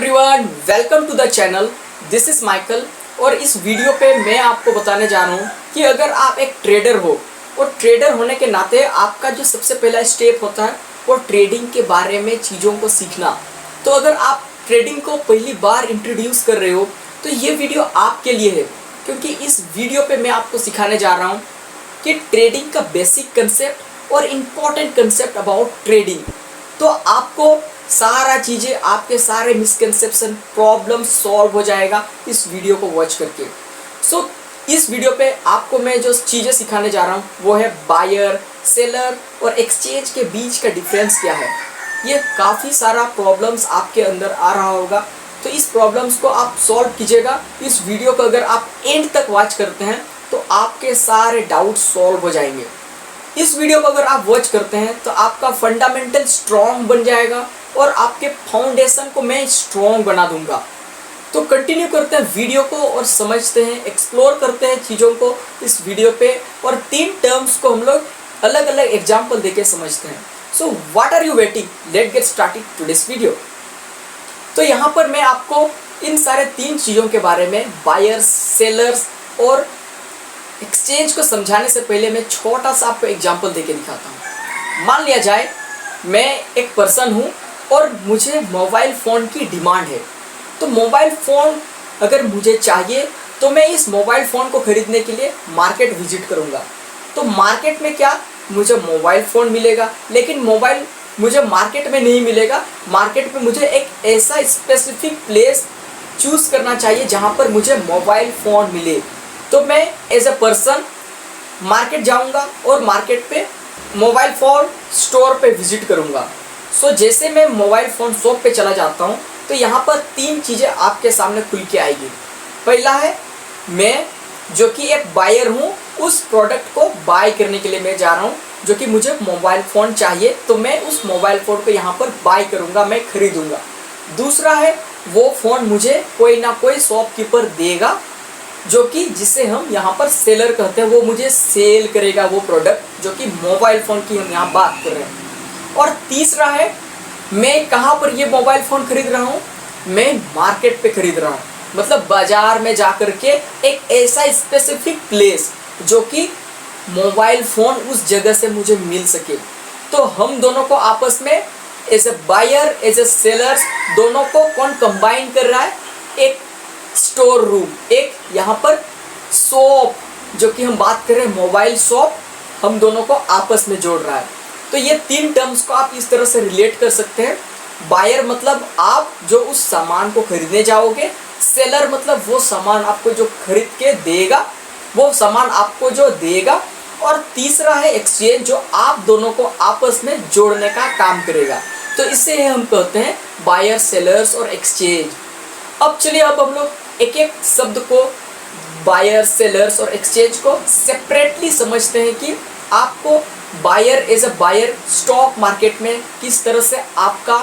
Everyone, welcome to the channel. This is Michael और इस video पे मैं आपको बताने जा रहा हूँ कि अगर आप एक ट्रेडर हो और ट्रेडर होने के नाते आपका जो सबसे पहला स्टेप होता है वो ट्रेडिंग के बारे में चीज़ों को सीखना। तो अगर आप ट्रेडिंग को पहली बार इंट्रोड्यूस कर रहे हो तो ये वीडियो आपके लिए है, क्योंकि इस वीडियो पे मैं आपको सिखाने जा रहा हूँ कि ट्रेडिंग का बेसिक कंसेप्ट और इम्पॉर्टेंट कंसेप्ट अबाउट ट्रेडिंग। तो आपको सारा चीज़ें, आपके सारे मिसकंसेप्शन, प्रॉब्लम सॉल्व हो जाएगा इस वीडियो को वॉच करके। सो इस वीडियो पे आपको मैं जो चीज़ें सिखाने जा रहा हूँ वो है बायर, सेलर और एक्सचेंज के बीच का डिफरेंस क्या है। ये काफ़ी सारा प्रॉब्लम्स आपके अंदर आ रहा होगा, तो इस प्रॉब्लम्स को आप सॉल्व कीजिएगा। इस वीडियो को अगर आप एंड तक वॉच करते हैं तो आपके सारे डाउट सॉल्व हो जाएंगे। इस वीडियो को अगर आप वॉच करते हैं तो आपका फंडामेंटल स्ट्रॉन्ग बन जाएगा और आपके फाउंडेशन को मैं स्ट्रॉन्ग बना दूंगा। तो कंटिन्यू करते हैं वीडियो को और समझते हैं, एक्सप्लोर करते हैं चीज़ों को इस वीडियो पे, और 3 टर्म्स को हम लोग अलग अलग एग्जाम्पल देके समझते हैं। So what are you waiting, let get started today's video. तो यहाँ पर मैं आपको इन सारे 3 चीज़ों के बारे में, बायर्स, सेलर्स और एक्सचेंज को समझाने से पहले मैं छोटा सा आपको एग्जांपल देके दिखाता हूँ। मान लिया जाए मैं एक पर्सन हूँ और मुझे मोबाइल फ़ोन की डिमांड है। तो मोबाइल फ़ोन अगर मुझे चाहिए तो मैं इस मोबाइल फ़ोन को ख़रीदने के लिए मार्केट विजिट करूँगा। तो मार्केट में क्या, मुझे मोबाइल फ़ोन मिलेगा, लेकिन मोबाइल मुझे मार्केट में नहीं मिलेगा। मार्केट में मुझे एक ऐसा स्पेसिफिक प्लेस चूज़ करना चाहिए जहाँ पर मुझे मोबाइल फ़ोन मिले। तो मैं एज ए पर्सन मार्केट जाऊंगा और मार्केट पे मोबाइल फ़ोन स्टोर पे विजिट करूंगा। सो जैसे मैं मोबाइल फ़ोन शॉप पे चला जाता हूं तो यहाँ पर 3 चीज़ें आपके सामने खुल के आएगी। पहला है, मैं जो कि एक बायर हूँ, उस प्रोडक्ट को बाय करने के लिए मैं जा रहा हूँ, जो कि मुझे मोबाइल फ़ोन चाहिए, तो मैं उस मोबाइल फ़ोन को यहाँ पर बाय करूँगा, मैं खरीदूँगा। दूसरा है, वो फ़ोन मुझे कोई ना कोई शॉपकीपर देगा, जो कि जिसे हम यहाँ पर सेलर कहते हैं, वो मुझे सेल करेगा वो प्रोडक्ट, जो कि मोबाइल फ़ोन की हम यहाँ बात कर रहे हैं। और तीसरा है, मैं कहाँ पर ये मोबाइल फ़ोन खरीद रहा हूँ, मैं मार्केट पे खरीद रहा हूँ, मतलब बाज़ार में जा कर के एक ऐसा स्पेसिफिक प्लेस जो कि मोबाइल फ़ोन उस जगह से मुझे मिल सके। तो हम दोनों को आपस में as a buyer, as a sellers, दोनों को कौन कंबाइन कर रहा है, एक स्टोर रूम, एक यहाँ पर शॉप, जो कि हम बात कर रहे हैं मोबाइल शॉप, हम दोनों को आपस में जोड़ रहा है। तो ये 3 टर्म्स को आप इस तरह से रिलेट कर सकते हैं। बायर मतलब आप जो उस सामान को खरीदने जाओगे, सेलर मतलब वो सामान आपको जो खरीद के देगा, वो सामान आपको जो देगा, और तीसरा है एक्सचेंज, जो आप दोनों को आपस में जोड़ने का काम करेगा। तो इसे हम कहते हैं बायर, सेलर्स और एक्सचेंज। अब चलिए, अब हम लोग एक एक शब्द को, बायर, सेलर्स और एक्सचेंज को सेपरेटली समझते हैं कि आपको buyer, as a buyer stock market में किस तरह से आपका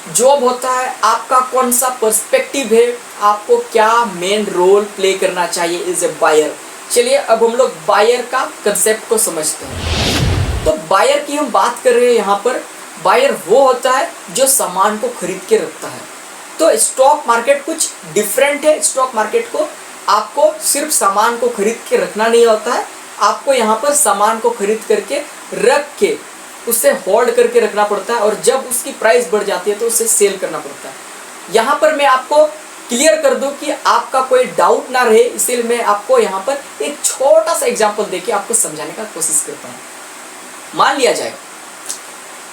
जॉब होता है, आपका कौन सा पर्सपेक्टिव है, आपको क्या मेन रोल प्ले करना चाहिए एज ए बायर। चलिए अब हम लोग बायर का कंसेप्ट को समझते हैं। तो बायर की हम बात कर रहे हैं यहाँ पर। बायर वो होता है जो सामान को खरीद के रखता है। तो स्टॉक मार्केट कुछ डिफरेंट है। स्टॉक मार्केट को आपको सिर्फ सामान को खरीद के रखना नहीं होता है, आपको यहाँ पर सामान को खरीद करके रख के उसे होल्ड करके रखना पड़ता है, और जब उसकी प्राइस बढ़ जाती है तो उसे सेल करना पड़ता है। यहाँ पर मैं आपको क्लियर कर दूँ कि आपका कोई डाउट ना रहे, इसलिए मैं आपको यहाँ पर एक छोटा सा एग्जाम्पल देके आपको समझाने का कोशिश करता हूँ। मान लिया जाए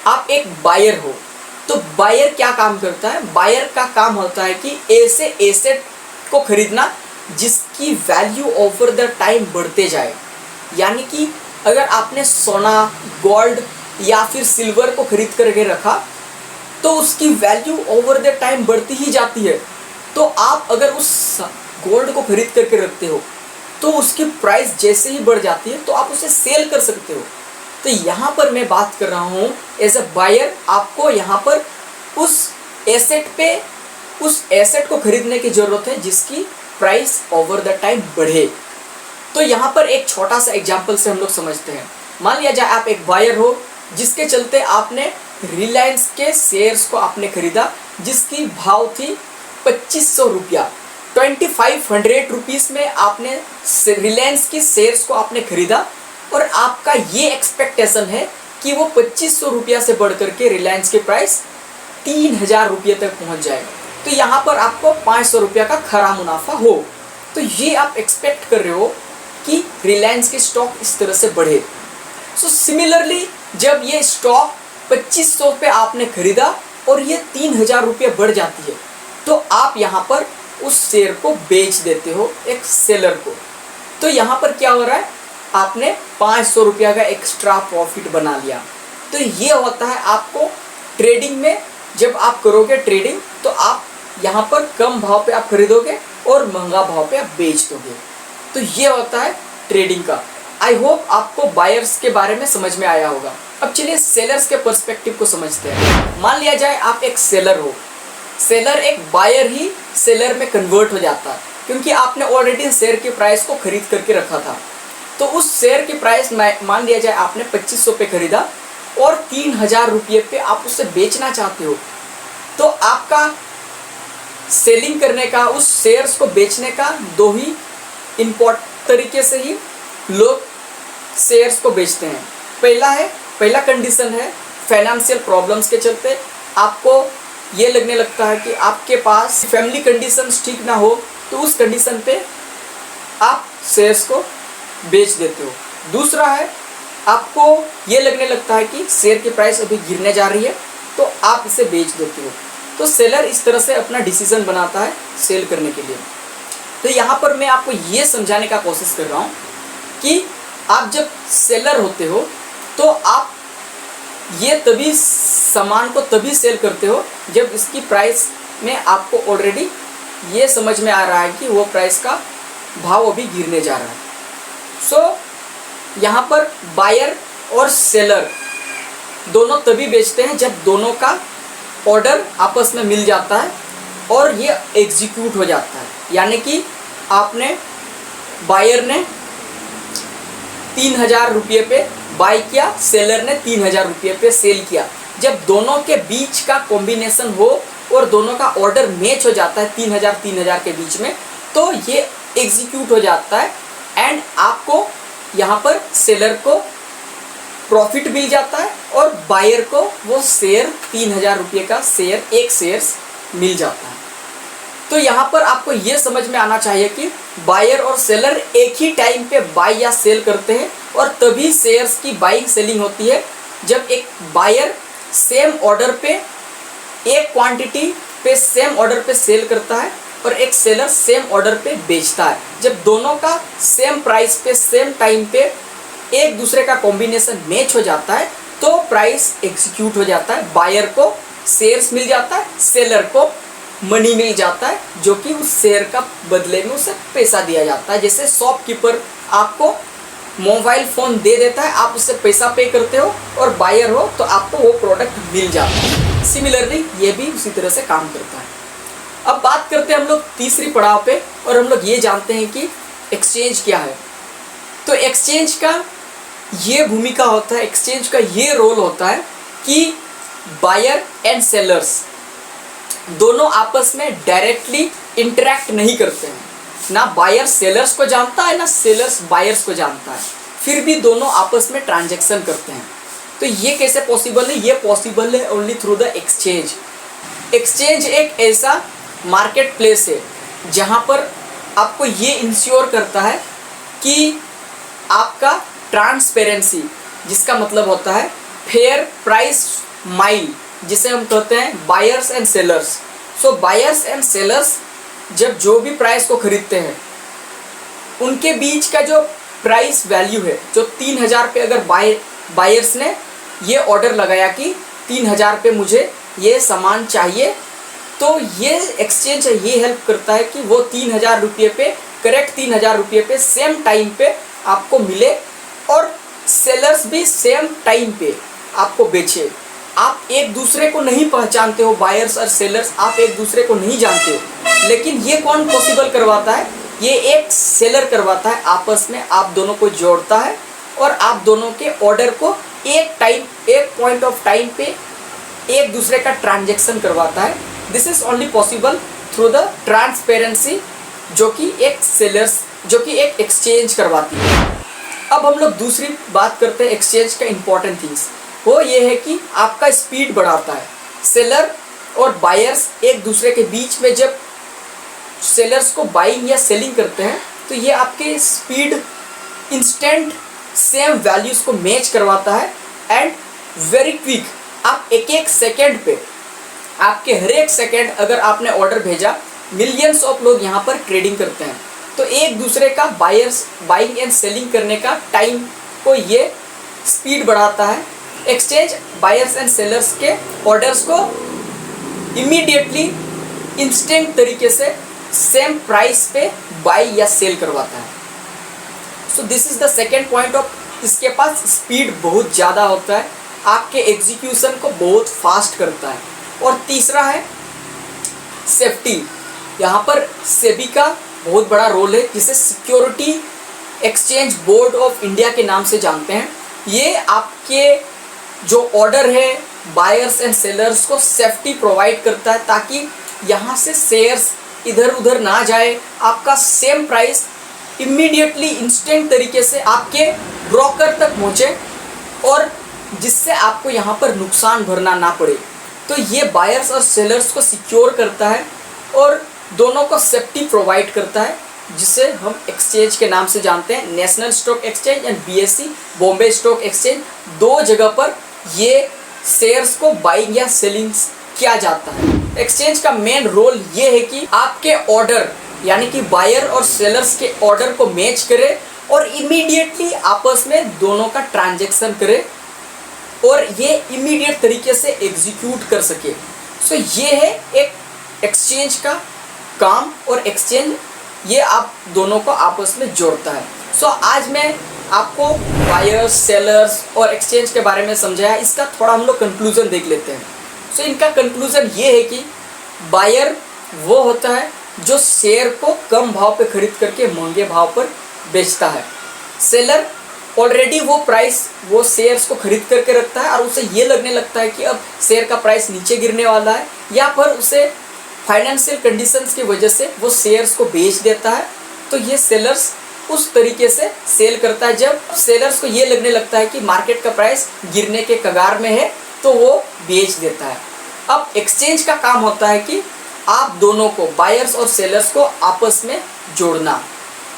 आप एक बायर हो, तो बायर क्या काम करता है, बायर का काम होता है कि ऐसे एसेट को खरीदना जिसकी वैल्यू ओवर द टाइम बढ़ते जाए। यानी कि अगर आपने सोना, गोल्ड या फिर सिल्वर को खरीद करके रखा तो उसकी वैल्यू ओवर द टाइम बढ़ती ही जाती है। तो आप अगर उस गोल्ड को खरीद करके रखते हो तो उसकी प्राइस जैसे ही बढ़ जाती है तो आप उसे सेल कर सकते हो। तो यहाँ पर मैं बात कर रहा हूँ एज अ बायर, आपको यहाँ पर उस एसेट को खरीदने की ज़रूरत है जिसकी प्राइस ओवर द टाइम बढ़े। तो यहाँ पर एक छोटा सा एग्जांपल से हम लोग समझते हैं। मान लिया जाए आप एक बायर हो, जिसके चलते आपने रिलायंस के शेयर्स को आपने खरीदा जिसकी भाव थी 2500 रुपया। 2500 रुपीज़ में आपने रिलायंस की शेयर्स को आपने खरीदा और आपका ये एक्सपेक्टेशन है कि वो 2500 रुपया से बढ़ करके रिलायंस के प्राइस 3000 रुपये तक पहुंच जाएगा। तो यहाँ पर आपको 500 रुपया का खरा मुनाफा हो। तो ये आप एक्सपेक्ट कर रहे हो कि रिलायंस के स्टॉक इस तरह से बढ़े। सो सिमिलरली जब ये स्टॉक 2500 पे आपने खरीदा और ये 3000 रुपये बढ़ जाती है तो आप यहाँ पर उस शेयर को बेच देते हो एक सेलर को। तो यहाँ पर क्या हो रहा है, आपने 500 रुपया का एक्स्ट्रा प्रॉफिट बना लिया। तो ये होता है आपको ट्रेडिंग में, जब आप करोगे ट्रेडिंग तो आप यहाँ पर कम भाव पे आप खरीदोगे और महंगा भाव पे आप बेच दोगे। तो ये होता है ट्रेडिंग का। आई होप आपको बायर्स के बारे में समझ में आया होगा। अब चलिए सेलर्स के पर्सपेक्टिव को समझते हैं। मान लिया जाए आप एक सेलर हो, सेलर एक बायर ही सेलर में कन्वर्ट हो जाता है क्योंकि आपने ऑलरेडी शेयर के प्राइस को खरीद करके रखा था। तो उस शेयर की प्राइस मान लिया जाए आपने 2500 पे खरीदा और 3000 रुपये पे आप उसे बेचना चाहते हो। तो आपका सेलिंग करने का, उस शेयर्स को बेचने का दो ही इम्पोर्टेंट तरीके से ही लोग शेयर्स को बेचते हैं। पहला कंडीशन है फाइनेंशियल प्रॉब्लम्स के चलते आपको ये लगने लगता है कि आपके पास फैमिली कंडीशंस ठीक ना हो, तो उस कंडीशन पे आप शेयर्स को बेच देते हो। दूसरा है आपको ये लगने लगता है कि शेयर की प्राइस अभी गिरने जा रही है तो आप इसे बेच देते हो। तो सेलर इस तरह से अपना डिसीजन बनाता है सेल करने के लिए। तो यहाँ पर मैं आपको ये समझाने का कोशिश कर रहा हूँ कि आप जब सेलर होते हो तो आप ये तभी सामान को तभी सेल करते हो जब इसकी प्राइस में आपको ऑलरेडी ये समझ में आ रहा है कि वो प्राइस का भाव अभी गिरने जा रहा है। सो यहाँ पर बायर और सेलर दोनों तभी बेचते हैं जब दोनों का ऑर्डर आपस में मिल जाता है और ये एग्जीक्यूट हो जाता है। यानी कि आपने बायर ने 3000 रुपये पे बाई किया, सेलर ने 3000 रुपये पे सेल किया। जब दोनों के बीच का कॉम्बिनेशन हो और दोनों का ऑर्डर मैच हो जाता है 3000 के बीच में, तो ये एग्जीक्यूट हो जाता है एंड आपको यहाँ पर सेलर को प्रॉफिट मिल जाता है और बायर को वो शेयर 3000 रुपये का शेयर, एक शेयर्स मिल जाता है। तो यहाँ पर आपको ये समझ में आना चाहिए कि बायर और सेलर एक ही टाइम पे बाई या सेल करते हैं और तभी शेयर्स की बाइंग सेलिंग होती है जब एक बायर सेम ऑर्डर पे, एक क्वांटिटी पे सेम ऑर्डर पे सेल करता है और एक सेलर सेम ऑर्डर पे बेचता है। जब दोनों का सेम प्राइस पे सेम टाइम पे एक दूसरे का कॉम्बिनेशन मैच हो जाता है तो प्राइस एग्जीक्यूट हो जाता है। बायर को शेयर्स मिल जाता है, सेलर को मनी मिल जाता है जो कि उस शेयर का बदले में उसे पैसा दिया जाता है। जैसे शॉपकीपर आपको मोबाइल फ़ोन दे देता है, आप उससे पैसा पे करते हो और बायर हो तो आपको वो प्रोडक्ट मिल जाता है। सिमिलरली ये भी उसी तरह से काम करता है। अब बात करते हैं हम लोग तीसरी पड़ाव पे और हम लोग ये जानते हैं कि एक्सचेंज क्या है। तो एक्सचेंज का ये भूमिका होता है, एक्सचेंज का ये रोल होता है कि बायर एंड सेलर्स दोनों आपस में डायरेक्टली इंटरेक्ट नहीं करते हैं। ना बायर सेलर्स को जानता है ना सेलर्स बायर्स को जानता है, फिर भी दोनों आपस में ट्रांजैक्शन करते हैं। तो ये कैसे पॉसिबल है? ये पॉसिबल है only through the exchange. Exchange एक ऐसा मार्केट प्लेस है जहाँ पर आपको ये इंश्योर करता है कि आपका ट्रांसपेरेंसी, जिसका मतलब होता है फेयर प्राइस माइल, जिसे हम कहते हैं buyers and sellers. So buyers and sellers जब जो भी प्राइस को खरीदते हैं उनके बीच का जो प्राइस वैल्यू है, जो 3000 पे अगर बायर्स ने ये ऑर्डर लगाया कि 3000 पे मुझे ये सामान चाहिए, तो ये एक्सचेंज ये हेल्प करता है कि वो 3000 रुपये पे, करेक्ट 3000 रुपये पे सेम टाइम पे आपको मिले और सेलर्स भी सेम टाइम पे आपको बेचे। आप एक दूसरे को नहीं पहचानते हो, बायर्स और सेलर्स आप एक दूसरे को नहीं जानते हो, लेकिन ये कौन पॉसिबल करवाता है? ये एक सेलर करवाता है। आपस में आप दोनों को जोड़ता है और आप दोनों के ऑर्डर को एक पॉइंट ऑफ टाइम पे एक दूसरे का ट्रांजैक्शन करवाता है this is only possible through the transparency जो कि एक एक्सचेंज करवाती है। अब हम लोग दूसरी बात करते हैं एक्सचेंज का इंपॉर्टेंट थिंग्स। वो ये है कि आपका स्पीड बढ़ाता है। सेलर और बायर्स एक दूसरे के बीच में जब सेलर्स को बाइंग या सेलिंग करते हैं तो ये आपके स्पीड इंस्टेंट सेम वैल्यूज को मैच करवाता है एंड वेरी क्विक। आप एक एक सेकेंड पे, आपके हर एक सेकेंड अगर आपने ऑर्डर भेजा, मिलियंस ऑफ लोग यहाँ पर ट्रेडिंग करते हैं, तो एक दूसरे का बाइंग एंड सेलिंग करने का टाइम को ये स्पीड बढ़ाता है। एक्सचेंज बायर्स एंड सेलर्स के ऑर्डर्स को इमीडिएटली इंस्टेंट तरीके से सेम प्राइस पे बाई या सेल करवाता है। So this is the second point of, इसके पास स्पीड बहुत ज़्यादा होता है, आपके एग्जीक्यूशन को बहुत फास्ट करता है। और तीसरा है सेफ्टी। यहाँ पर सेबी का बहुत बड़ा रोल है, जिसे security exchange board of India के नाम से जानते हैं। ये आपके जो ऑर्डर है बायर्स एंड सेलर्स को सेफ्टी प्रोवाइड करता है, ताकि यहाँ से शेयर्स इधर उधर ना जाए, आपका सेम प्राइस इमीडिएटली इंस्टेंट तरीके से आपके ब्रोकर तक पहुँचे और जिससे आपको यहाँ पर नुकसान भरना ना पड़े। तो ये बायर्स और सेलर्स को सिक्योर करता है और दोनों को सेफ्टी प्रोवाइड करता है, जिसे हम एक्सचेंज के नाम से जानते हैं। National stock exchange and BSE Bombay stock exchange, दो जगह पर ये शेयर्स को बाइंग या सेलिंग किया जाता है। एक्सचेंज का मेन रोल ये है कि आपके ऑर्डर यानी कि बायर और सेलर्स के ऑर्डर को मैच करे और इमीडिएटली आपस में दोनों का ट्रांजैक्शन करे और ये इमीडिएट तरीके से एग्जीक्यूट कर सके। सो ये है एक एक्सचेंज का काम, और एक्सचेंज ये आप दोनों को आपस में जोड़ता है। सो आज मैं आपको बायर्स, सेलर्स और एक्सचेंज के बारे में समझाया। इसका थोड़ा हम लोग कंक्लूजन देख लेते हैं। सो इनका कंक्लूजन ये है कि बायर वो होता है जो शेयर को कम भाव पे खरीद करके महंगे भाव पर बेचता है। सेलर ऑलरेडी वो प्राइस, वो शेयर्स को खरीद करके रखता है और उसे ये लगने लगता है कि अब शेयर का प्राइस नीचे गिरने वाला है, या फिर उसे फाइनेंशियल कंडीशंस की वजह से वो शेयर्स को बेच देता है। तो ये सेलर्स उस तरीके से सेल करता है जब सेलर्स को ये लगने लगता है कि मार्केट का प्राइस गिरने के कगार में है, तो वो बेच देता है। अब एक्सचेंज का काम होता है कि आप दोनों को, बायर्स और सेलर्स को आपस में जोड़ना।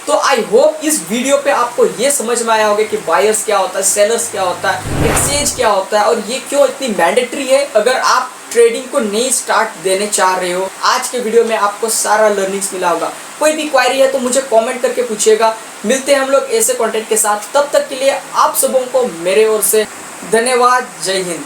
तो आई होप इस वीडियो पे आपको ये समझ में आया होगा कि बायर्स क्या होता है, सेलर्स क्या होता है, एक्सचेंज क्या होता है और ये क्यों इतनी मैंडेटरी है अगर आप ट्रेडिंग को नई स्टार्ट देने चाह रहे हो। आज के वीडियो में आपको सारा लर्निंग्स मिला होगा। कोई भी क्वारी है तो मुझे कमेंट करके पूछिएगा। मिलते हैं हम लोग ऐसे कंटेंट के साथ, तब तक के लिए आप सबों को मेरे ओर से धन्यवाद। जय हिंद।